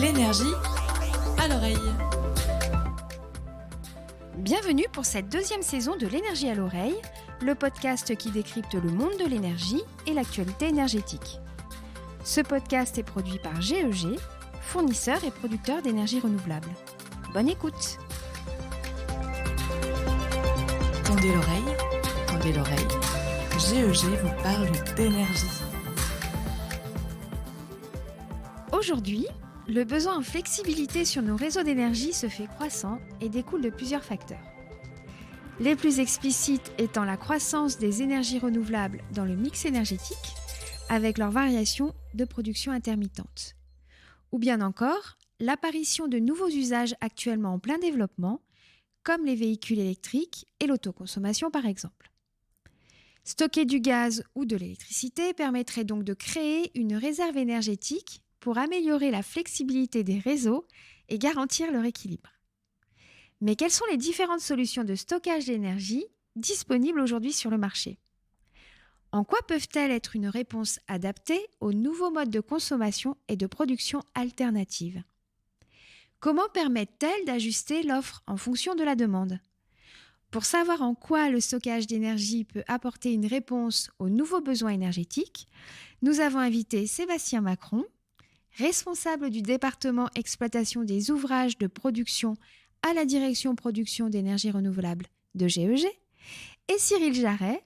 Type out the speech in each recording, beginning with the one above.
L'énergie à l'oreille. Bienvenue pour cette deuxième saison de l'énergie à l'oreille, le podcast qui décrypte le monde de l'énergie et l'actualité énergétique. Ce podcast est produit par GEG, fournisseur et producteur d'énergie renouvelable. Bonne écoute. Tendez l'oreille. GEG vous parle d'énergie. Aujourd'hui, le besoin en flexibilité sur nos réseaux d'énergie se fait croissant et découle de plusieurs facteurs. Les plus explicites étant la croissance des énergies renouvelables dans le mix énergétique, avec leur variation de production intermittente. Ou bien encore, l'apparition de nouveaux usages actuellement en plein développement, comme les véhicules électriques et l'autoconsommation par exemple. Stocker du gaz ou de l'électricité permettrait donc de créer une réserve énergétique pour améliorer la flexibilité des réseaux et garantir leur équilibre. Mais quelles sont les différentes solutions de stockage d'énergie disponibles aujourd'hui sur le marché ? En quoi peuvent-elles être une réponse adaptée aux nouveaux modes de consommation et de production alternatives ? Comment permettent-elles d'ajuster l'offre en fonction de la demande ? Pour savoir en quoi le stockage d'énergie peut apporter une réponse aux nouveaux besoins énergétiques, nous avons invité Sébastien Macron, responsable du département exploitation des ouvrages de production à la direction production d'énergie renouvelable de GEG, et Cyril Jarret,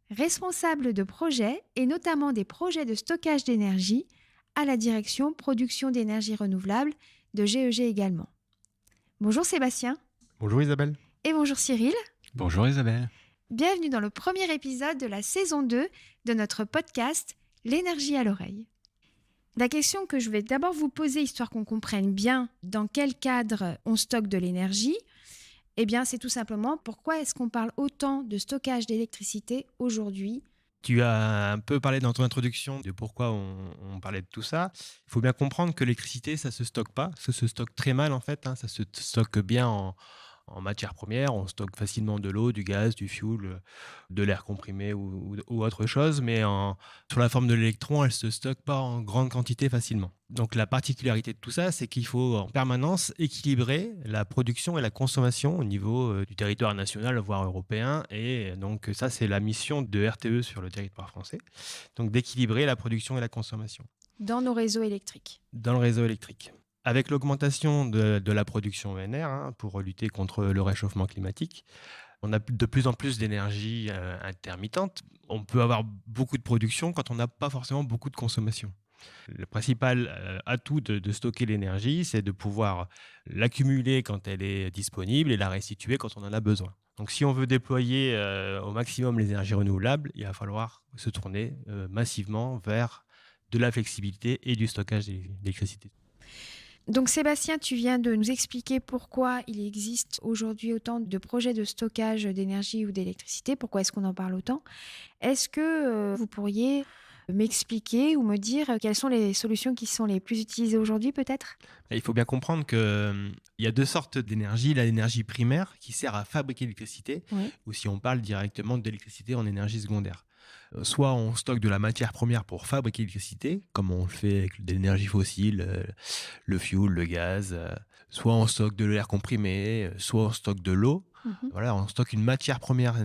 responsable de projets et notamment des projets de stockage d'énergie à la direction production d'énergie renouvelable de GEG également. Bonjour Sébastien. Bonjour Isabelle. Et bonjour Cyril. Bonjour Isabelle. Bienvenue dans le premier épisode de la saison 2 de notre podcast L'énergie à l'oreille. La question que je vais d'abord vous poser, histoire qu'on comprenne bien dans quel cadre on stocke de l'énergie, eh bien, c'est tout simplement pourquoi est-ce qu'on parle autant de stockage d'électricité aujourd'hui ? Tu as un peu parlé dans ton introduction de pourquoi on parlait de tout ça. Il faut bien comprendre que l'électricité, ça se stocke pas. Ça se stocke très mal en fait. Ça se stocke bien en matière première. On stocke facilement de l'eau, du gaz, du fuel, de l'air comprimé ou autre chose. Mais sur la forme de l'électron, elle se stocke pas en grande quantité facilement. Donc la particularité de tout ça, c'est qu'il faut en permanence équilibrer la production et la consommation au niveau du territoire national, voire européen. Et donc ça, c'est la mission de RTE sur le territoire français. Donc d'équilibrer la production et la consommation. Dans nos réseaux électriques. Dans le réseau électrique. Avec l'augmentation de la production ENR, pour lutter contre le réchauffement climatique, on a de plus en plus d'énergie intermittente. On peut avoir beaucoup de production quand on n'a pas forcément beaucoup de consommation. Le principal atout de stocker l'énergie, c'est de pouvoir l'accumuler quand elle est disponible et la restituer quand on en a besoin. Donc si on veut déployer au maximum les énergies renouvelables, il va falloir se tourner massivement vers de la flexibilité et du stockage d'électricité. Donc Sébastien, tu viens de nous expliquer pourquoi il existe aujourd'hui autant de projets de stockage d'énergie ou d'électricité, pourquoi est-ce qu'on en parle autant. Est-ce que vous pourriez m'expliquer ou me dire quelles sont les solutions qui sont les plus utilisées aujourd'hui peut-être ? Il faut bien comprendre qu'il y a deux sortes d'énergie. L'énergie primaire qui sert à fabriquer l'électricité, Oui. ou si on parle directement d'électricité en énergie secondaire. Soit on stocke de la matière première pour fabriquer l'électricité, comme on le fait avec de l'énergie fossile, le fuel, le gaz. Soit on stocke de l'air comprimé, soit on stocke de l'eau. Voilà, on stocke une matière première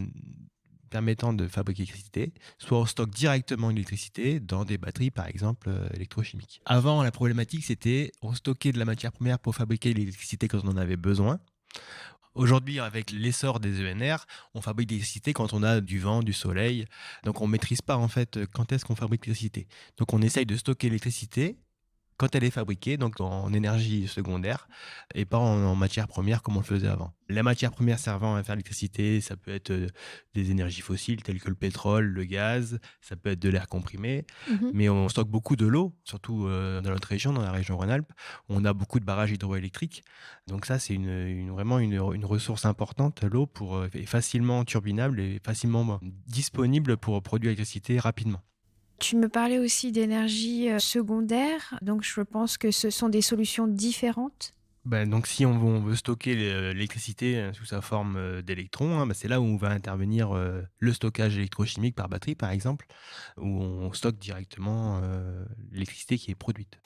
permettant de fabriquer l'électricité, soit on stocke directement l'électricité dans des batteries, par exemple, électrochimiques. Avant, la problématique, c'était on stockait de la matière première pour fabriquer l'électricité quand on en avait besoin. Aujourd'hui, avec l'essor des ENR, on fabrique de l'électricité quand on a du vent, du soleil. Donc, on ne maîtrise pas, en fait, quand est-ce qu'on fabrique l'électricité. Donc, on essaye de stocker l'électricité quand elle est fabriquée, donc en énergie secondaire, et pas en matière première comme on le faisait avant. La matière première servant à faire l'électricité, ça peut être des énergies fossiles telles que le pétrole, le gaz, ça peut être de l'air comprimé, mais on stocke beaucoup de l'eau, surtout dans notre région, dans la région Rhône-Alpes. On a beaucoup de barrages hydroélectriques, donc ça c'est vraiment une ressource importante, l'eau, est facilement turbinable et facilement disponible pour produire l'électricité rapidement. Tu me parlais aussi d'énergie secondaire, donc je pense que ce sont des solutions différentes. Donc si on veut stocker l'électricité sous sa forme d'électrons, c'est là où on va intervenir le stockage électrochimique par batterie par exemple, où on stocke directement l'électricité qui est produite.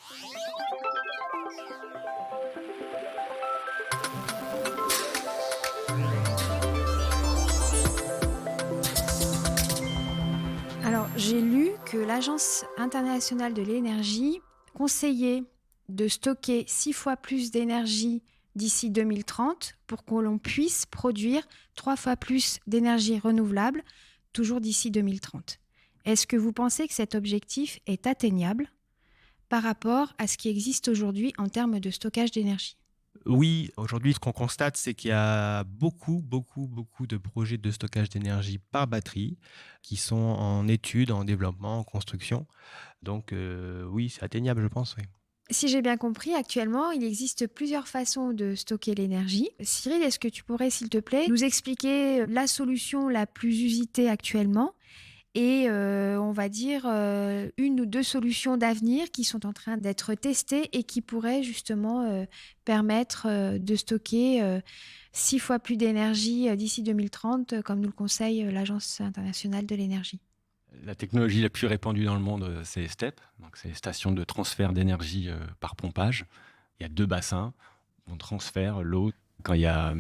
J'ai lu que l'Agence internationale de l'énergie conseillait de stocker 6 fois plus d'énergie d'ici 2030 pour que l'on puisse produire 3 fois plus d'énergie renouvelable, toujours d'ici 2030. Est-ce que vous pensez que cet objectif est atteignable par rapport à ce qui existe aujourd'hui en termes de stockage d'énergie ? Oui, aujourd'hui, ce qu'on constate, c'est qu'il y a beaucoup de projets de stockage d'énergie par batterie qui sont en étude, en développement, en construction. Donc oui, c'est atteignable, je pense, oui. Si j'ai bien compris, actuellement, il existe plusieurs façons de stocker l'énergie. Cyril, est-ce que tu pourrais, s'il te plaît, nous expliquer la solution la plus usitée actuellement et on va dire une ou deux solutions d'avenir qui sont en train d'être testées et qui pourraient justement permettre de stocker 6 fois plus d'énergie d'ici 2030, comme nous le conseille l'Agence internationale de l'énergie. La technologie la plus répandue dans le monde, c'est STEP, donc c'est les stations de transfert d'énergie par pompage. Il y a 2 bassins, on transfère l'eau quand il y a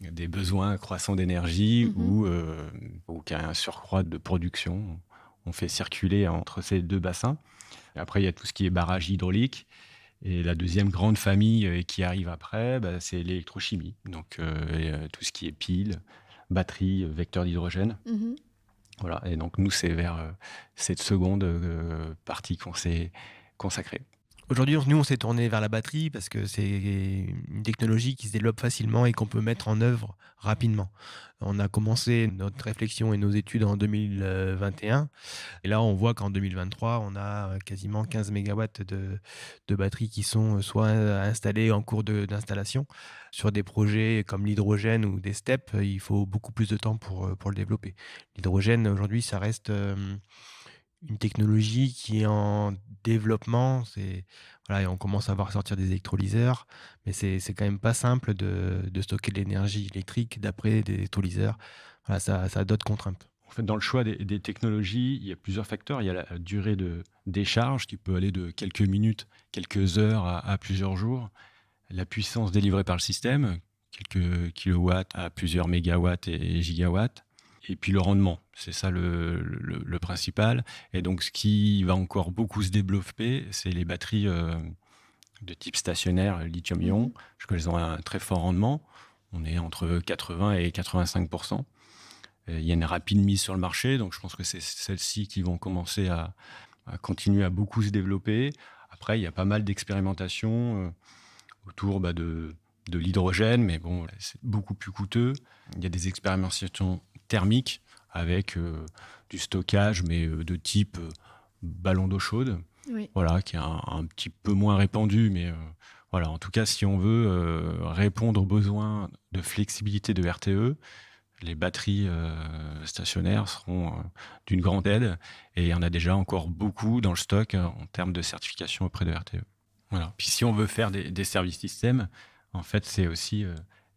des besoins croissants d'énergie ou qu'il y a un surcroît de production. On fait circuler entre ces 2 bassins. Et après, il y a tout ce qui est barrage hydraulique. Et la deuxième grande famille qui arrive après, c'est l'électrochimie. Donc tout ce qui est piles, batteries, vecteurs d'hydrogène. Voilà, et donc nous, c'est vers cette seconde partie qu'on s'est consacrée. Aujourd'hui, nous, on s'est tourné vers la batterie parce que c'est une technologie qui se développe facilement et qu'on peut mettre en œuvre rapidement. On a commencé notre réflexion et nos études en 2021. Et là, on voit qu'en 2023, on a quasiment 15 mégawatts de batteries qui sont soit installées en cours d'installation. Sur des projets comme l'hydrogène ou des STEP, il faut beaucoup plus de temps pour le développer. L'hydrogène, aujourd'hui, ça reste une technologie qui est en développement. Voilà, et on commence à voir sortir des électrolyseurs, mais c'est quand même pas simple de stocker de l'énergie électrique d'après des électrolyseurs. Voilà, ça a d'autres contraintes. En fait, dans le choix des technologies, il y a plusieurs facteurs. Il y a la durée de décharge qui peut aller de quelques minutes, quelques heures à plusieurs jours. La puissance délivrée par le système, quelques kilowatts à plusieurs mégawatts et gigawatts. Et puis le rendement, c'est ça le principal. Et donc ce qui va encore beaucoup se développer, c'est les batteries de type stationnaire lithium-ion, parce qu'elles ont un très fort rendement. On est entre 80 et 85%. Il y a une rapide mise sur le marché, donc je pense que c'est celles-ci qui vont commencer à continuer à beaucoup se développer. Après, il y a pas mal d'expérimentations autour de l'hydrogène, mais bon, c'est beaucoup plus coûteux. Il y a des expérimentations thermiques avec du stockage, mais de type ballon d'eau chaude, voilà, qui est un petit peu moins répandu, mais voilà. En tout cas, si on veut répondre aux besoins de flexibilité de RTE, les batteries stationnaires seront d'une grande aide, et il y en a déjà encore beaucoup dans le stock en termes de certification auprès de RTE. Voilà. Puis si on veut faire des services systèmes, en fait, c'est aussi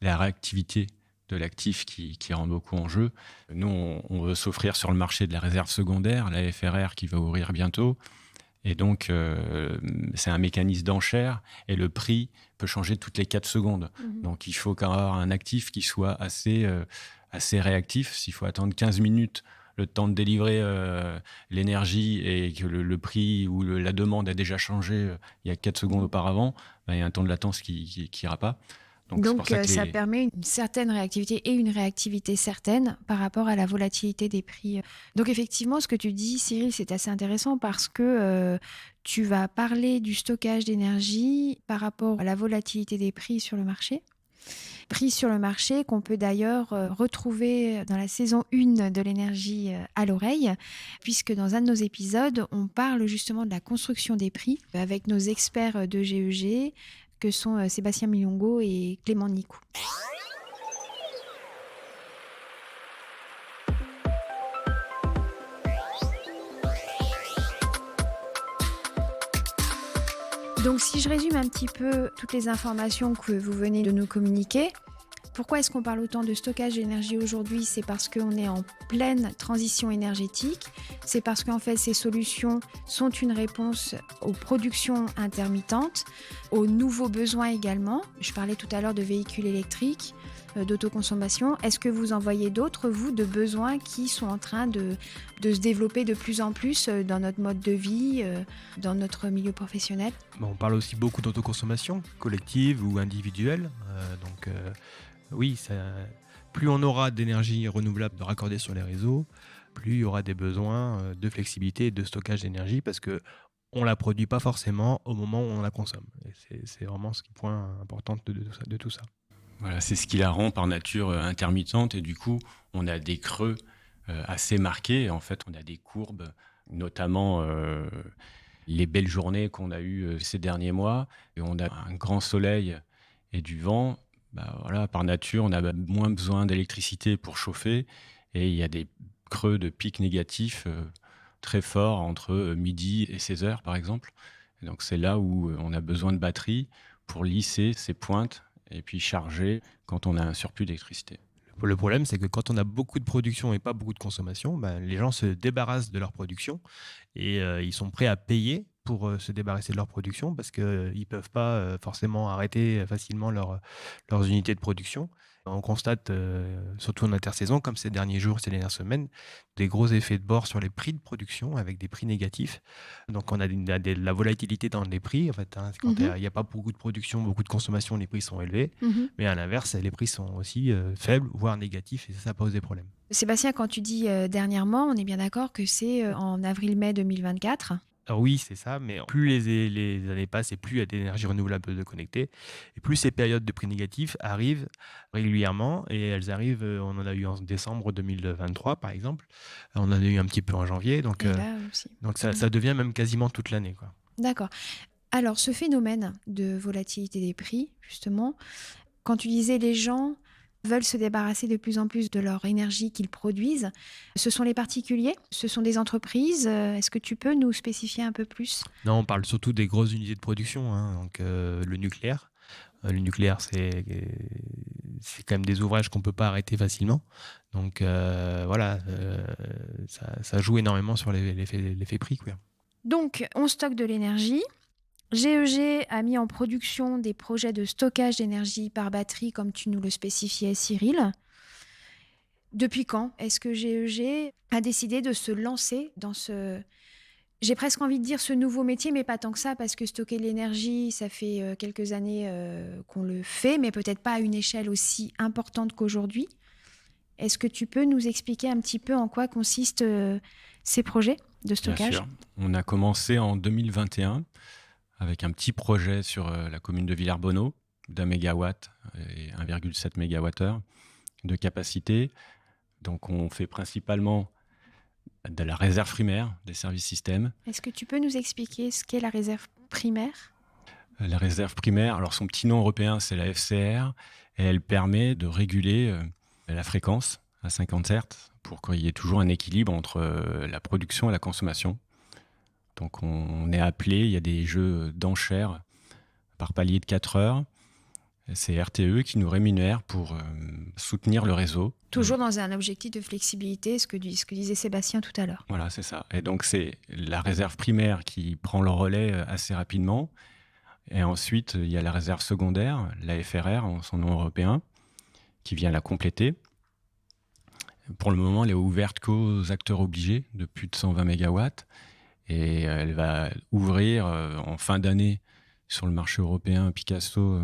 la réactivité de l'actif qui rentre beaucoup en jeu. Nous, on veut s'offrir sur le marché de la réserve secondaire, la FRR qui va ouvrir bientôt. Et donc, c'est un mécanisme d'enchère et le prix peut changer toutes les 4 secondes. Donc, il faut avoir un actif qui soit assez réactif. S'il faut attendre 15 minutes le temps de délivrer l'énergie et que le prix ou la demande a déjà changé il y a 4 secondes auparavant, il y a un temps de latence qui n'ira pas. Donc ça permet une certaine réactivité et une réactivité certaine par rapport à la volatilité des prix. Donc effectivement, ce que tu dis, Cyril, c'est assez intéressant parce que tu vas parler du stockage d'énergie par rapport à la volatilité des prix sur le marché. Prix sur le marché qu'on peut d'ailleurs retrouver dans la saison 1 de l'énergie à l'oreille, puisque dans un de nos épisodes, on parle justement de la construction des prix avec nos experts de GEG, que sont Sébastien Milongo et Clément Nicou. Donc si je résume un petit peu toutes les informations que vous venez de nous communiquer, Pourquoi est-ce qu'on parle autant de stockage d'énergie aujourd'hui? C'est parce qu'on est en pleine transition énergétique. C'est parce qu'en fait, ces solutions sont une réponse aux productions intermittentes, aux nouveaux besoins également. Je parlais tout à l'heure de véhicules électriques, d'autoconsommation. Est-ce que vous en voyez d'autres, vous, de besoins qui sont en train de se développer de plus en plus dans notre mode de vie, dans notre milieu professionnel? On parle aussi beaucoup d'autoconsommation, collective ou individuelle. Oui, plus on aura d'énergie renouvelable de raccorder sur les réseaux, plus il y aura des besoins de flexibilité et de stockage d'énergie parce qu'on ne la produit pas forcément au moment où on la consomme. Et c'est vraiment ce point important de tout ça. Voilà, c'est ce qui la rend par nature intermittente et du coup, on a des creux assez marqués. En fait, on a des courbes, notamment les belles journées qu'on a eues ces derniers mois. Et on a un grand soleil et du vent. Voilà, par nature, on a moins besoin d'électricité pour chauffer et il y a des creux de pics négatifs très forts entre midi et 16 heures, par exemple. Et donc, c'est là où on a besoin de batterie pour lisser ces pointes et puis charger quand on a un surplus d'électricité. Le problème, c'est que quand on a beaucoup de production et pas beaucoup de consommation, les gens se débarrassent de leur production et ils sont prêts à payer pour se débarrasser de leur production parce qu'ils ne peuvent pas forcément arrêter facilement leurs unités de production. On constate, surtout en intersaison, comme ces derniers jours, ces dernières semaines, des gros effets de bord sur les prix de production avec des prix négatifs. Donc, on a de la volatilité dans les prix. En fait, quand il n'y a pas beaucoup de production, beaucoup de consommation, les prix sont élevés. Mais à l'inverse, les prix sont aussi faibles, voire négatifs, et ça pose des problèmes. Sébastien, quand tu dis dernièrement, on est bien d'accord que c'est en avril-mai 2024 ? Alors oui, c'est ça, mais plus les années passent et plus il y a d'énergie renouvelable de connecter, et plus ces périodes de prix négatifs arrivent régulièrement, et elles arrivent, on en a eu en décembre 2023 par exemple, on en a eu un petit peu en janvier, donc ça devient même quasiment toute l'année, quoi. D'accord. Alors ce phénomène de volatilité des prix, justement, quand tu disais les gens veulent se débarrasser de plus en plus de leur énergie qu'ils produisent. Ce sont les particuliers? Ce sont des entreprises? Est-ce que tu peux nous spécifier un peu plus? Non, on parle surtout des grosses unités de production, donc le nucléaire. Le nucléaire, c'est quand même des ouvrages qu'on ne peut pas arrêter facilement. Donc voilà, ça joue énormément sur l'effet prix, quoi. Donc, on stocke de l'énergie. GEG a mis en production des projets de stockage d'énergie par batterie, comme tu nous le spécifiais, Cyril. Depuis quand est-ce que GEG a décidé de se lancer dans j'ai presque envie de dire ce nouveau métier, mais pas tant que ça, parce que stocker de l'énergie, ça fait quelques années qu'on le fait, mais peut-être pas à une échelle aussi importante qu'aujourd'hui. Est-ce que tu peux nous expliquer un petit peu en quoi consistent ces projets de stockage? Bien sûr. On a commencé en 2021 avec un petit projet sur la commune de Villers-Bonneau d'1 mégawatt et 1,7 mégawattheure de capacité. Donc on fait principalement de la réserve primaire des services systèmes. Est-ce que tu peux nous expliquer ce qu'est la réserve primaire? La réserve primaire, alors son petit nom européen c'est la FCR et elle permet de réguler la fréquence à 50 Hz pour qu'il y ait toujours un équilibre entre la production et la consommation. Donc on est appelé, il y a des jeux d'enchères par palier de 4 heures. C'est RTE qui nous rémunère pour soutenir le réseau. Toujours dans un objectif de flexibilité, ce que disait Sébastien tout à l'heure. Voilà, c'est ça. Et donc c'est la réserve primaire qui prend le relais assez rapidement. Et ensuite, il y a la réserve secondaire, la FRR en son nom européen, qui vient la compléter. Pour le moment, elle est ouverte qu'aux acteurs obligés de plus de 120 mégawatts. Et elle va ouvrir en fin d'année sur le marché européen Picasso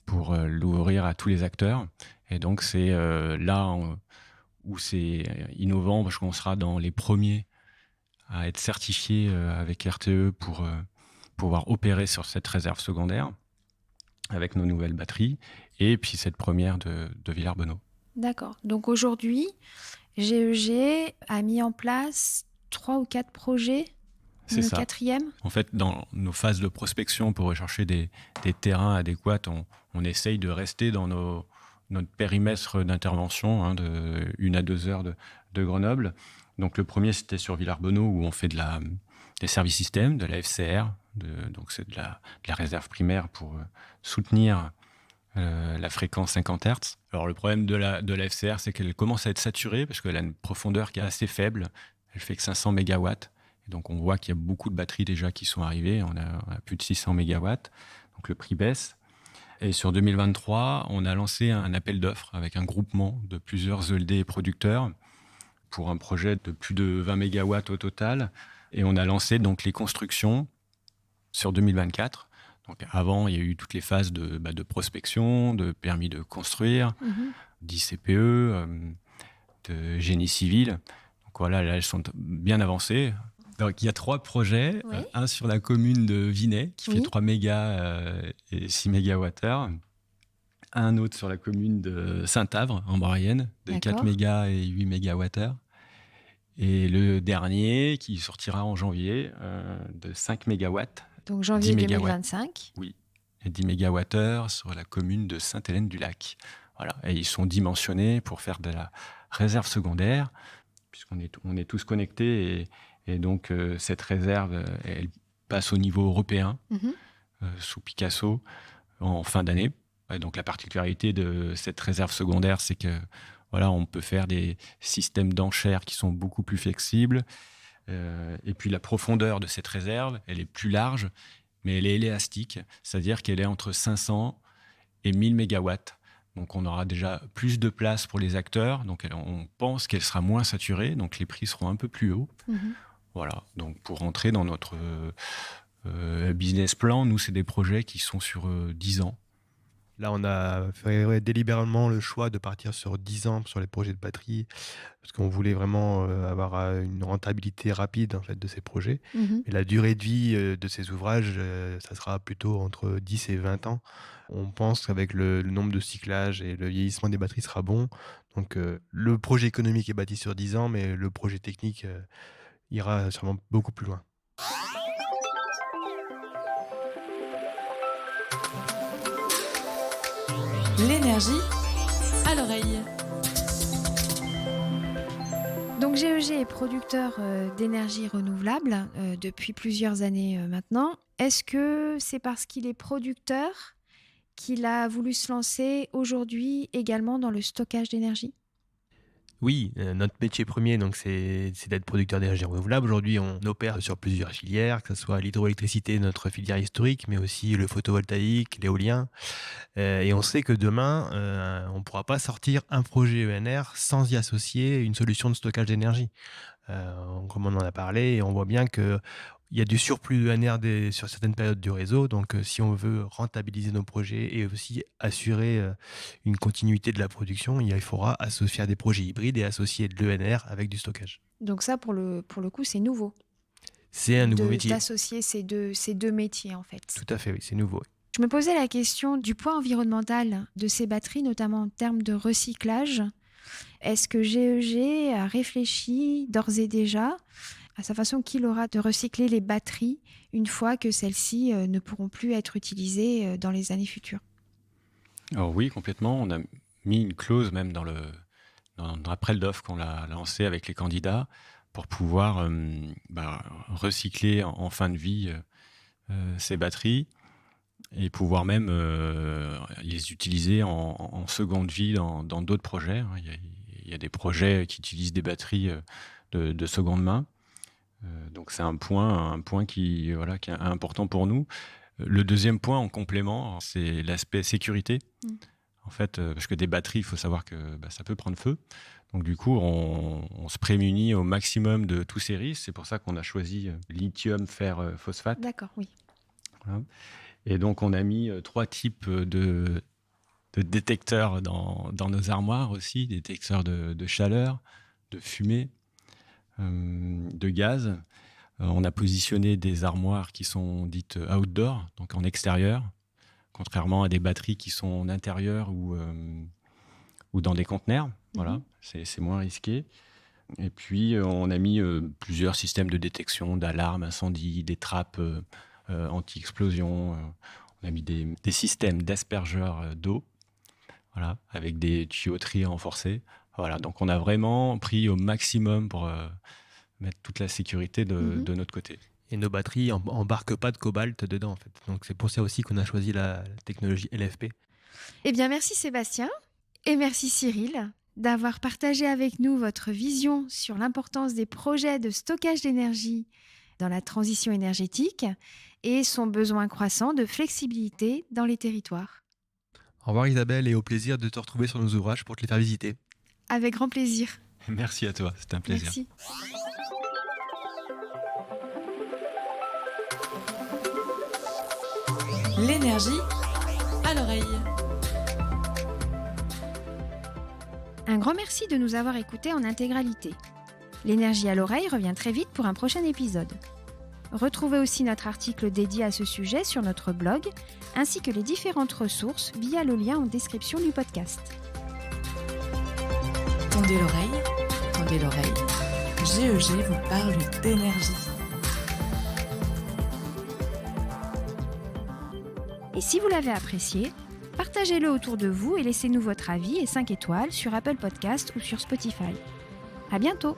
pour l'ouvrir à tous les acteurs. Et donc c'est là où c'est innovant parce qu'on sera dans les premiers à être certifiés avec RTE pour pouvoir opérer sur cette réserve secondaire avec nos nouvelles batteries et puis cette première de Villers-Bonneau. D'accord. Donc aujourd'hui, GEG a mis en place 3 ou 4 projets. C'est ça. Le 4e. En fait, dans nos phases de prospection pour rechercher des terrains adéquats, on essaye de rester dans notre périmètre d'intervention de 1 à 2 heures de Grenoble. Donc le premier, c'était sur Villers-Bonneau où on fait des services systèmes, de la FCR, donc c'est de la réserve primaire pour soutenir la fréquence 50 Hz. Alors le problème de la FCR, c'est qu'elle commence à être saturée parce qu'elle a une profondeur qui est assez faible. Elle fait que 500 mégawatts. Et donc on voit qu'il y a beaucoup de batteries déjà qui sont arrivées. On a plus de 600 mégawatts. Donc le prix baisse. Et sur 2023, on a lancé un appel d'offres avec un groupement de plusieurs ELD producteurs pour un projet de plus de 20 mégawatts au total. Et on a lancé donc les constructions sur 2024. Donc avant, il y a eu toutes les phases de prospection, de permis de construire, d'ICPE, de génie civil. Donc voilà, là, elles sont bien avancées. Donc il y a 3 projets. Oui. Un sur la commune de Vinay, qui fait Oui. 3 mégas et 6 mégawattheures. Un autre sur la commune de Saint-Avre, en Maurienne, de D'accord. 4 mégas et 8 mégawattheures. Et le dernier, qui sortira en janvier, de 5 mégawatts. Donc janvier 10 mégawatts. 2025. Oui, et 10 mégawattheures sur la commune de Sainte-Hélène-du-Lac. Voilà. Et ils sont dimensionnés pour faire de la réserve secondaire, puisqu'on est tous connectés. Et donc, cette réserve, elle passe au niveau européen, Mhm. sous Picasso, en fin d'année. Et donc, la particularité de cette réserve secondaire, c'est que voilà, on peut faire des systèmes d'enchères qui sont beaucoup plus flexibles. Et puis la profondeur de cette réserve, elle est plus large, mais elle est élastique, c'est-à-dire qu'elle est entre 500 et 1000 mégawatts. Donc on aura déjà plus de place pour les acteurs, donc on pense qu'elle sera moins saturée, donc les prix seront un peu plus hauts. Mhm. Voilà, donc pour rentrer dans notre business plan, nous, c'est des projets qui sont sur 10 ans. Là, on a fait délibérément le choix de partir sur 10 ans sur les projets de batterie, parce qu'on voulait vraiment avoir une rentabilité rapide en fait, de ces projets. Mhm. Et la durée de vie de ces ouvrages, ça sera plutôt entre 10 et 20 ans. On pense qu'avec le nombre de cyclages et le vieillissement des batteries sera bon. Donc le projet économique est bâti sur 10 ans, mais le projet technique ira sûrement beaucoup plus loin. L'énergie à l'oreille. Donc GEG est producteur d'énergie renouvelable depuis plusieurs années maintenant. Est-ce que c'est parce qu'il est producteur qu'il a voulu se lancer aujourd'hui également dans le stockage d'énergie ? Oui, notre métier premier, donc, c'est d'être producteur d'énergie renouvelable. Aujourd'hui, on opère sur plusieurs filières, que ce soit l'hydroélectricité, notre filière historique, mais aussi le photovoltaïque, l'éolien. Et on sait que demain, on ne pourra pas sortir un projet ENR sans y associer une solution de stockage d'énergie. Comme on en a parlé, et on voit bien qu'il y a du surplus de ENR sur certaines périodes du réseau. Donc, si on veut rentabiliser nos projets et aussi assurer une continuité de la production, il faudra associer à des projets hybrides et associer de l'ENR avec du stockage. Donc ça, pour le coup, c'est nouveau. C'est un nouveau métier. D'associer ces deux métiers, en fait. Tout à fait, oui, c'est nouveau. Je me posais la question du poids environnemental de ces batteries, notamment en termes de recyclage. Est-ce que GEG a réfléchi d'ores et déjà à sa façon qu'il aura de recycler les batteries une fois que celles-ci ne pourront plus être utilisées dans les années futures ? Alors oui, complètement. On a mis une clause même dans l'appel d'offres qu'on a lancé avec les candidats pour pouvoir recycler en fin de vie ces batteries et pouvoir même les utiliser en seconde vie dans d'autres projets. Il y a des projets qui utilisent des batteries de seconde main. Donc c'est un point qui est important pour nous. Le deuxième point en complément, c'est l'aspect sécurité. En fait, parce que des batteries, il faut savoir que ça peut prendre feu. Donc du coup, on se prémunit au maximum de tous ces risques. C'est pour ça qu'on a choisi lithium, fer, phosphate. D'accord, oui. Voilà. Et donc on a mis 3 types de détecteurs dans nos armoires aussi, détecteurs de chaleur, de fumée, de gaz. On a positionné des armoires qui sont dites outdoor, donc en extérieur, contrairement à des batteries qui sont en intérieur ou dans des conteneurs. Voilà, c'est moins risqué. Et puis, on a mis plusieurs systèmes de détection, d'alarme, incendie, des trappes anti-explosion. On a mis des systèmes d'aspergeurs d'eau, voilà, avec des tuyauteries renforcées. Voilà, donc on a vraiment pris au maximum pour mettre toute la sécurité de notre côté. Et nos batteries embarquent pas de cobalt dedans, en fait. Donc c'est pour ça aussi qu'on a choisi la technologie LFP. Eh bien, merci Sébastien et merci Cyril d'avoir partagé avec nous votre vision sur l'importance des projets de stockage d'énergie dans la transition énergétique et son besoin croissant de flexibilité dans les territoires. Au revoir Isabelle et au plaisir de te retrouver sur nos ouvrages pour te les faire visiter. Avec grand plaisir. Merci à toi, c'était un plaisir. Merci. L'énergie à l'oreille. Un grand merci de nous avoir écoutés en intégralité. L'énergie à l'oreille revient très vite pour un prochain épisode. Retrouvez aussi notre article dédié à ce sujet sur notre blog, ainsi que les différentes ressources via le lien en description du podcast. Tendez l'oreille, tendez l'oreille. GEG vous parle d'énergie. Et si vous l'avez apprécié, partagez-le autour de vous et laissez-nous votre avis et 5 étoiles sur Apple Podcasts ou sur Spotify. À bientôt!